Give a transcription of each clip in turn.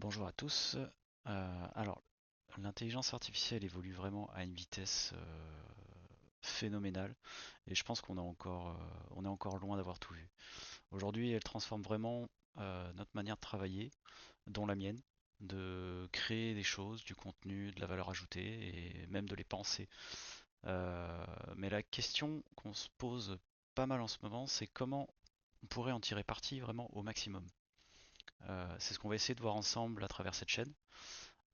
Bonjour à tous. Alors, l'intelligence artificielle évolue vraiment à une vitesse phénoménale et je pense on est encore loin d'avoir tout vu. Aujourd'hui, elle transforme vraiment notre manière de travailler, dont la mienne, de créer des choses, du contenu, de la valeur ajoutée et même de les penser. Mais la question qu'on se pose pas mal en ce moment, c'est comment on pourrait en tirer parti vraiment au maximum. C'est ce qu'on va essayer de voir ensemble à travers cette chaîne.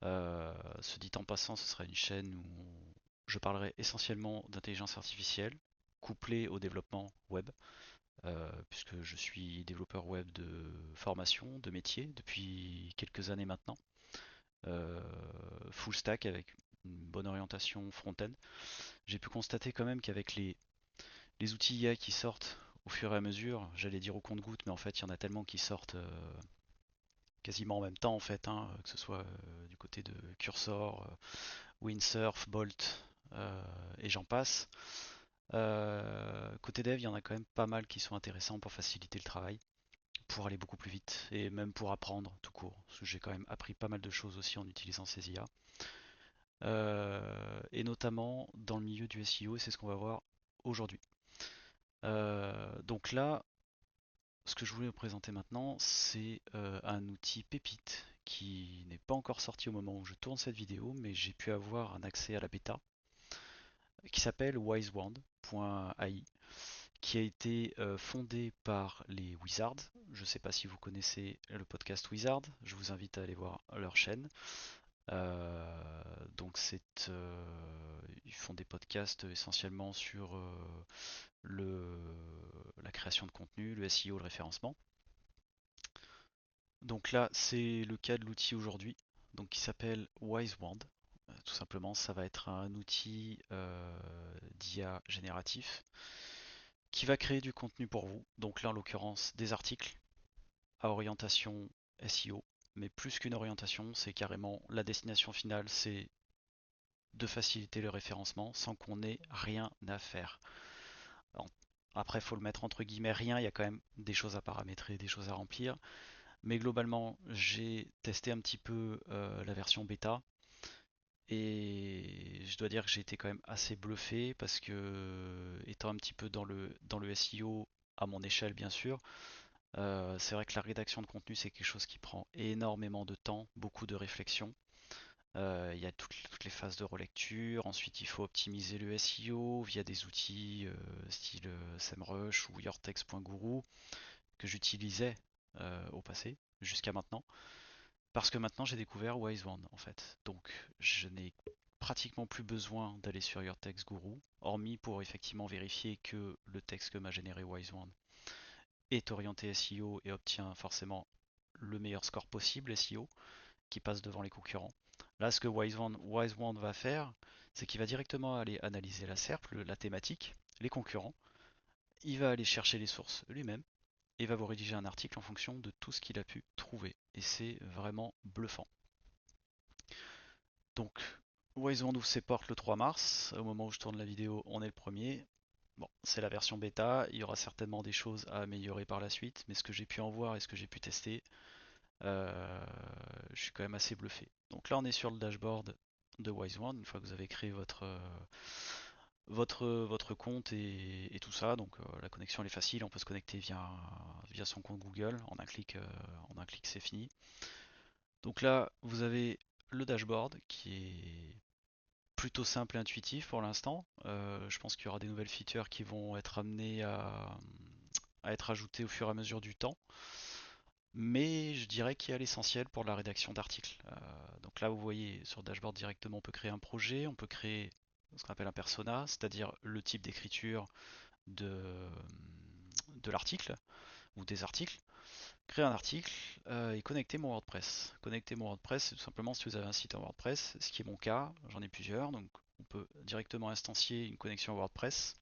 Ce dit en passant, ce sera une chaîne où je parlerai essentiellement d'intelligence artificielle, couplée au développement web, puisque je suis développeur web de formation, de métier, depuis quelques années maintenant. Euh, Full stack avec une bonne orientation front-end. J'ai pu constater quand même qu'avec les outils IA qui sortent au fur et à mesure, j'allais dire au compte-gouttes, mais en fait il y en a tellement qui sortent quasiment en même temps en fait, hein, que ce soit du côté de Cursor, Windsurf, Bolt et j'en passe. Côté dev, il y en a quand même pas mal qui sont intéressants pour faciliter le travail, pour aller beaucoup plus vite et même pour apprendre tout court. Parce que j'ai quand même appris pas mal de choses aussi en utilisant ces IA. Et notamment dans le milieu du SEO, et c'est ce qu'on va voir aujourd'hui. Donc là, ce que je voulais vous présenter maintenant, c'est un outil pépite qui n'est pas encore sorti au moment où je tourne cette vidéo, mais j'ai pu avoir un accès à la bêta qui s'appelle wisewand.ai, qui a été fondé par les Wizards. Je ne sais pas si vous connaissez le podcast Wizard, je vous invite à aller voir leur chaîne. Donc ils font des podcasts essentiellement sur le, la création de contenu, le SEO, le référencement. Donc là, c'est le cas de l'outil aujourd'hui, donc qui s'appelle Wisewand. Tout simplement, ça va être un outil d'IA génératif qui va créer du contenu pour vous. Donc là, en l'occurrence, des articles à orientation SEO. Mais plus qu'une orientation, c'est carrément la destination finale, c'est de faciliter le référencement sans qu'on ait rien à faire. Alors, après, il faut le mettre entre guillemets rien, il y a quand même des choses à paramétrer, des choses à remplir. Mais globalement, j'ai testé un petit peu la version bêta et je dois dire que j'ai été quand même assez bluffé parce que, étant un petit peu dans le SEO à mon échelle, bien sûr, c'est vrai que la rédaction de contenu, c'est quelque chose qui prend énormément de temps, beaucoup de réflexion. Il y a toutes les phases de relecture. Ensuite, il faut optimiser le SEO via des outils style SEMrush ou yourtext.guru que j'utilisais au passé, jusqu'à maintenant. Parce que maintenant, j'ai découvert WiseOne en fait. Donc, je n'ai pratiquement plus besoin d'aller sur yourtext.guru, hormis pour effectivement vérifier que le texte que m'a généré WiseOne est orienté SEO et obtient forcément le meilleur score possible SEO qui passe devant les concurrents. Là, ce que WiseWand va faire, c'est qu'il va directement aller analyser la SERP, la thématique, les concurrents. Il va aller chercher les sources lui-même et va vous rédiger un article en fonction de tout ce qu'il a pu trouver. Et c'est vraiment bluffant. Donc, WiseWand ouvre ses portes le 3 mars. Au moment où je tourne la vidéo, on est le premier. Bon, c'est la version bêta. Il y aura certainement des choses à améliorer par la suite, mais ce que j'ai pu en voir et ce que j'ai pu tester, Euh, je suis quand même assez bluffé. Donc là, on est sur le dashboard de WiseOne, une fois que vous avez créé votre compte et tout ça. Donc la connexion elle est facile, on peut se connecter via son compte Google. En un clic c'est fini. Donc là, vous avez le dashboard qui est plutôt simple et intuitif pour l'instant. Je pense qu'il y aura des nouvelles features qui vont être amenées à être ajoutées au fur et à mesure du temps. Mais je dirais qu'il y a l'essentiel pour la rédaction d'articles. Donc là, vous voyez sur le dashboard directement, on peut créer un projet, on peut créer ce qu'on appelle un persona, c'est-à-dire le type d'écriture de, de l'article ou des articles. Créer un article et connecter mon WordPress. Connecter mon WordPress, c'est tout simplement si vous avez un site en WordPress, ce qui est mon cas, j'en ai plusieurs, donc on peut directement instancier une connexion WordPress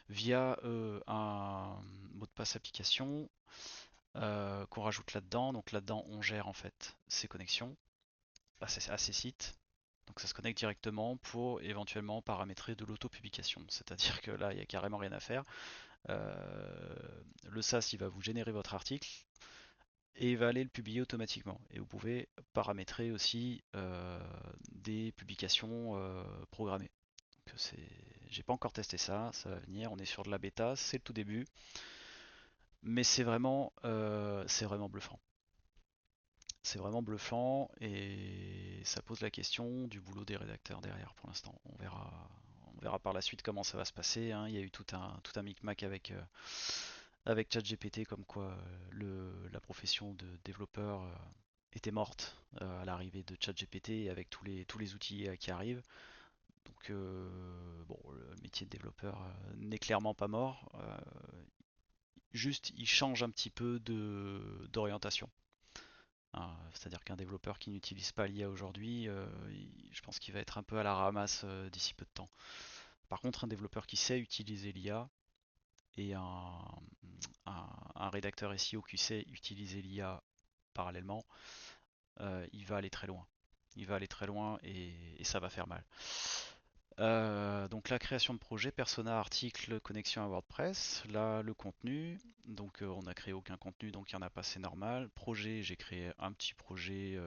via un mot de passe application qu'on rajoute là-dedans. Donc là-dedans, on gère en fait ces connexions à ces sites. Donc ça se connecte directement pour éventuellement paramétrer de l'auto-publication. C'est-à-dire que là, il n'y a carrément rien à faire. Le SaaS, il va vous générer votre article. et il va aller le publier automatiquement. Et vous pouvez paramétrer aussi des publications programmées. Donc j'ai pas encore testé ça, ça va venir. On est sur de la bêta, c'est le tout début, mais c'est vraiment bluffant. C'est vraiment bluffant et ça pose la question du boulot des rédacteurs derrière pour l'instant. On verra par la suite comment ça va se passer, hein. Il y a eu tout un micmac avec ChatGPT comme quoi la profession de développeur était morte à l'arrivée de ChatGPT et avec tous les outils qui arrivent. Donc bon, le métier de développeur n'est clairement pas mort. Juste, il change un petit peu d'orientation. Hein. C'est-à-dire qu'un développeur qui n'utilise pas l'IA aujourd'hui, je pense qu'il va être un peu à la ramasse d'ici peu de temps. Par contre, un développeur qui sait utiliser l'IA et un rédacteur SEO qui sait utiliser l'IA parallèlement, il va aller très loin. Il va aller très loin et ça va faire mal. Donc la création de projet, persona, article, connexion à WordPress. Là, le contenu. Donc on n'a créé aucun contenu, donc il n'y en a pas, c'est normal. Projet, j'ai créé un petit projet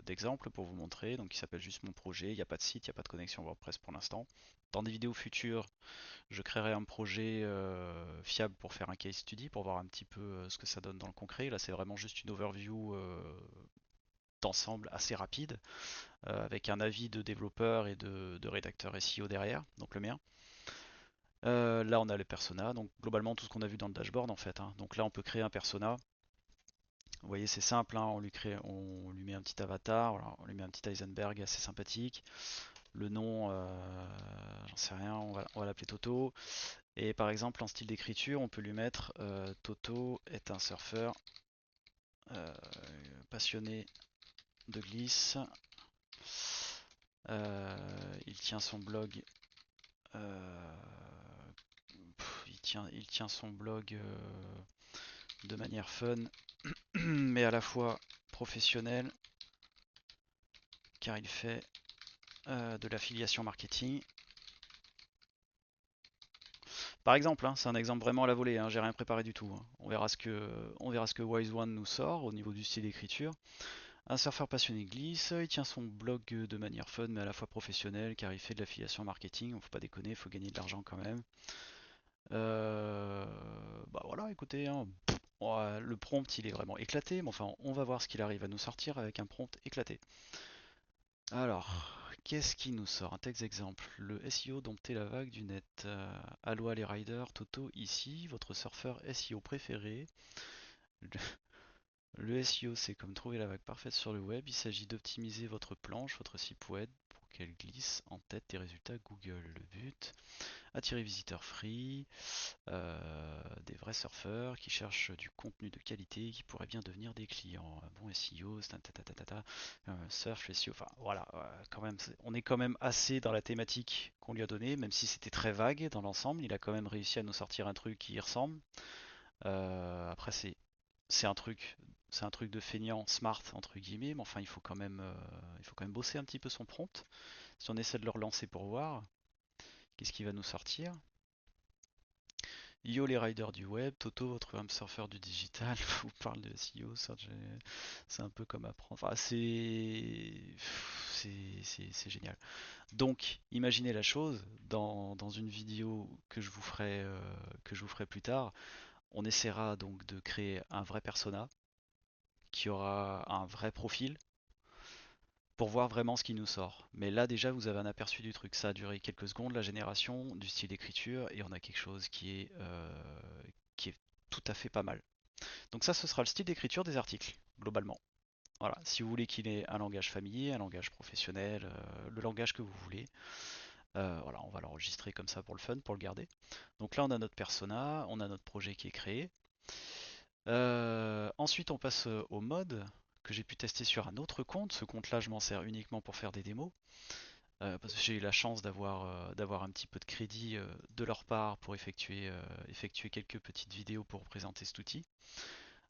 d'exemple pour vous montrer. Donc il s'appelle juste mon projet. Il n'y a pas de site, il n'y a pas de connexion WordPress pour l'instant. Dans des vidéos futures, je créerai un projet fiable pour faire un case study, pour voir un petit peu ce que ça donne dans le concret. Là, c'est vraiment juste une overview d'ensemble assez rapide, avec un avis de développeur et de rédacteur SEO derrière, donc le mien. Là, on a les personas, donc globalement tout ce qu'on a vu dans le dashboard en fait, hein. Donc là, on peut créer un persona. Vous voyez, c'est simple, hein. On lui met un petit avatar, voilà, on lui met un petit Heisenberg assez sympathique. Le nom, j'en sais rien, on va l'appeler Toto. Et par exemple, en style d'écriture, on peut lui mettre Toto est un surfeur euh, passionné de glisse. Il tient son blog. euh, il tient son blog de manière fun, mais à la fois professionnelle, car il fait de l'affiliation marketing. Par exemple, hein, c'est un exemple vraiment à la volée, hein, j'ai rien préparé du tout, hein. On verra ce que Wise One nous sort au niveau du style d'écriture. Un surfeur passionné glisse, il tient son blog de manière fun mais à la fois professionnelle car il fait de l'affiliation marketing, faut pas déconner, il faut gagner de l'argent quand même. Euh, Bah voilà, écoutez, hein, ouais, le prompt il est vraiment éclaté, mais enfin on va voir ce qu'il arrive à nous sortir avec un prompt éclaté. Alors, qu'est-ce qui nous sort? Un texte exemple. Le SEO dompter la vague du net. Aloha les riders, Toto ici, votre surfeur SEO préféré. Le SEO, c'est comme trouver la vague parfaite sur le web. Il s'agit d'optimiser votre planche, votre site web pour qu'elle glisse en tête des résultats Google. Le but, attirer visiteurs free, des vrais surfeurs qui cherchent du contenu de qualité qui pourrait bien devenir des clients. Un bon SEO, surf SEO, enfin voilà, quand même, on est quand même assez dans la thématique qu'on lui a donnée, même si c'était très vague dans l'ensemble, il a quand même réussi à nous sortir un truc qui y ressemble. Après c'est un truc, c'est un truc de feignant smart entre guillemets, mais enfin il faut quand même bosser un petit peu son prompt. Si on essaie de le relancer pour voir, qu'est-ce qui va nous sortir? Yo les riders du web, Toto, votre âme surfeur du digital, vous parle de SEO, c'est un peu comme apprendre. Enfin, c'est génial. Donc, imaginez la chose dans une vidéo que je vous ferai plus tard. On essaiera donc de créer un vrai persona qui aura un vrai profil pour voir vraiment ce qui nous sort. Mais là déjà vous avez un aperçu du truc. Ça a duré quelques secondes, la génération du style d'écriture, et on a quelque chose qui est tout à fait pas mal. Donc ça ce sera le style d'écriture des articles, globalement. Voilà, si vous voulez qu'il ait un langage familier, un langage professionnel, le langage que vous voulez. Voilà, on va l'enregistrer comme ça pour le fun, pour le garder. Donc là on a notre persona, on a notre projet qui est créé. Ensuite, on passe au mode que j'ai pu tester sur un autre compte. Ce compte-là, je m'en sers uniquement pour faire des démos. Parce que j'ai eu la chance d'avoir un petit peu de crédit de leur part pour effectuer quelques petites vidéos pour présenter cet outil.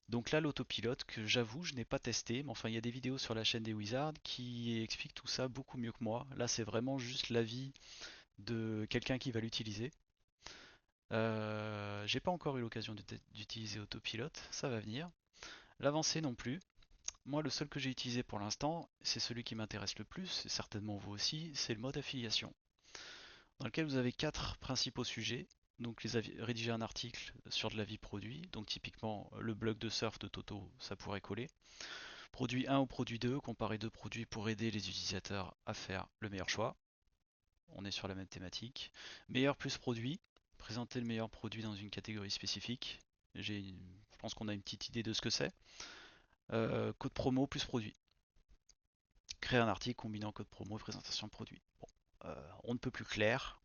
Donc là, l'autopilote, que j'avoue, je n'ai pas testé, mais enfin, il y a des vidéos sur la chaîne des Wizards qui expliquent tout ça beaucoup mieux que moi. Là, c'est vraiment juste l'avis de quelqu'un qui va l'utiliser. J'ai pas encore eu l'occasion d'utiliser Autopilote, ça va venir. L'avancée non plus. Moi, le seul que j'ai utilisé pour l'instant, c'est celui qui m'intéresse le plus, et certainement vous aussi, c'est le mode affiliation, dans lequel vous avez quatre principaux sujets. Donc rédiger un article sur de l'avis produit, donc typiquement le blog de surf de Toto, ça pourrait coller. Produit 1 ou produit 2, comparer deux produits pour aider les utilisateurs à faire le meilleur choix. On est sur la même thématique. Meilleur plus produit, présenter le meilleur produit dans une catégorie spécifique. Je pense qu'on a une petite idée de ce que c'est. Code promo plus produit. Créer un article combinant code promo et présentation de produit. Bon, on ne peut plus clair,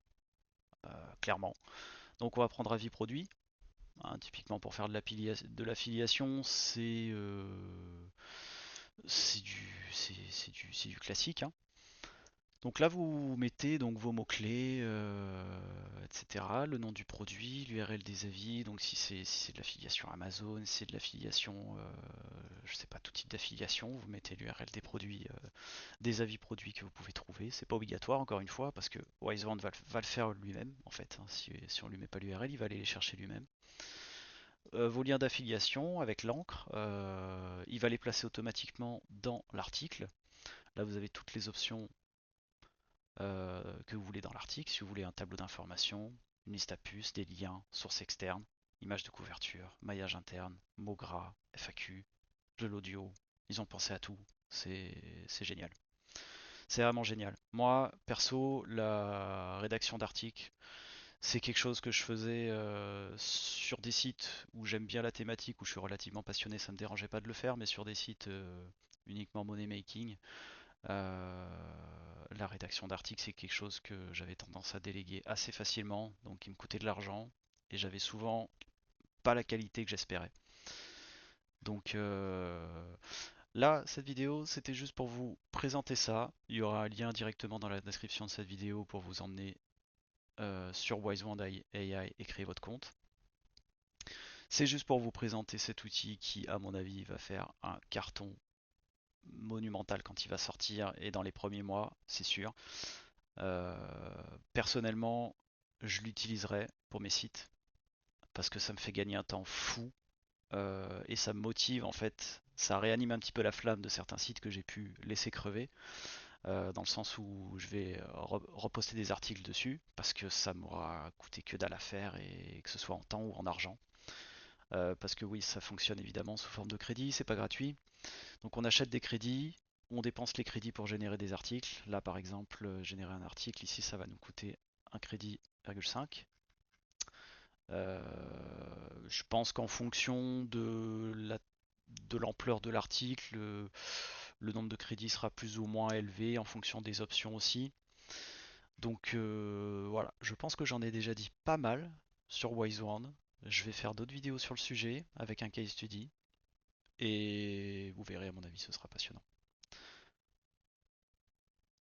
clairement. Donc on va prendre avis produit. Hein, typiquement pour faire de l'affiliation, c'est du classique. Hein. Donc là, vous mettez donc vos mots-clés, etc. Le nom du produit, l'URL des avis. Donc si c'est de l'affiliation Amazon, si c'est de l'affiliation, je sais pas, tout type d'affiliation, vous mettez l'URL des produits, des avis produits que vous pouvez trouver. C'est pas obligatoire, encore une fois, parce que Wisevand va le faire lui-même, en fait. Hein. Si on lui met pas l'URL, il va aller les chercher lui-même. Vos liens d'affiliation avec l'encre, il va les placer automatiquement dans l'article. Là, vous avez toutes les options que vous voulez dans l'article. Si vous voulez un tableau d'information, une liste à puces, des liens, sources externes, images de couverture, maillage interne, mots gras, FAQ, de l'audio. Ils ont pensé à tout. C'est génial. C'est vraiment génial. Moi, perso, la rédaction d'articles, c'est quelque chose que je faisais sur des sites où j'aime bien la thématique, où je suis relativement passionné, ça me dérangeait pas de le faire, mais sur des sites uniquement money making, la rédaction d'articles, c'est quelque chose que j'avais tendance à déléguer assez facilement, donc il me coûtait de l'argent et j'avais souvent pas la qualité que j'espérais. Donc là, cette vidéo, c'était juste pour vous présenter ça. Il y aura un lien directement dans la description de cette vidéo pour vous emmener sur Wisewand AI et créer votre compte. C'est juste pour vous présenter cet outil qui, à mon avis, va faire un carton monumental quand il va sortir et dans les premiers mois, c'est sûr. Euh, Personnellement, je l'utiliserai pour mes sites parce que ça me fait gagner un temps fou et ça me motive en fait. Ça réanime un petit peu la flamme de certains sites que j'ai pu laisser crever, dans le sens où je vais reposter des articles dessus parce que ça m'aura coûté que dalle à faire et que ce soit en temps ou en argent. Parce que oui, ça fonctionne évidemment sous forme de crédit, c'est pas gratuit. Donc on achète des crédits, on dépense les crédits pour générer des articles. Là par exemple, générer un article, ici ça va nous coûter un crédit 0,5. Euh, je pense qu'en fonction de l'ampleur de l'article, le nombre de crédits sera plus ou moins élevé en fonction des options aussi. Donc voilà, je pense que j'en ai déjà dit pas mal sur Wisewand. Je vais faire d'autres vidéos sur le sujet avec un case study et vous verrez, à mon avis, ce sera passionnant.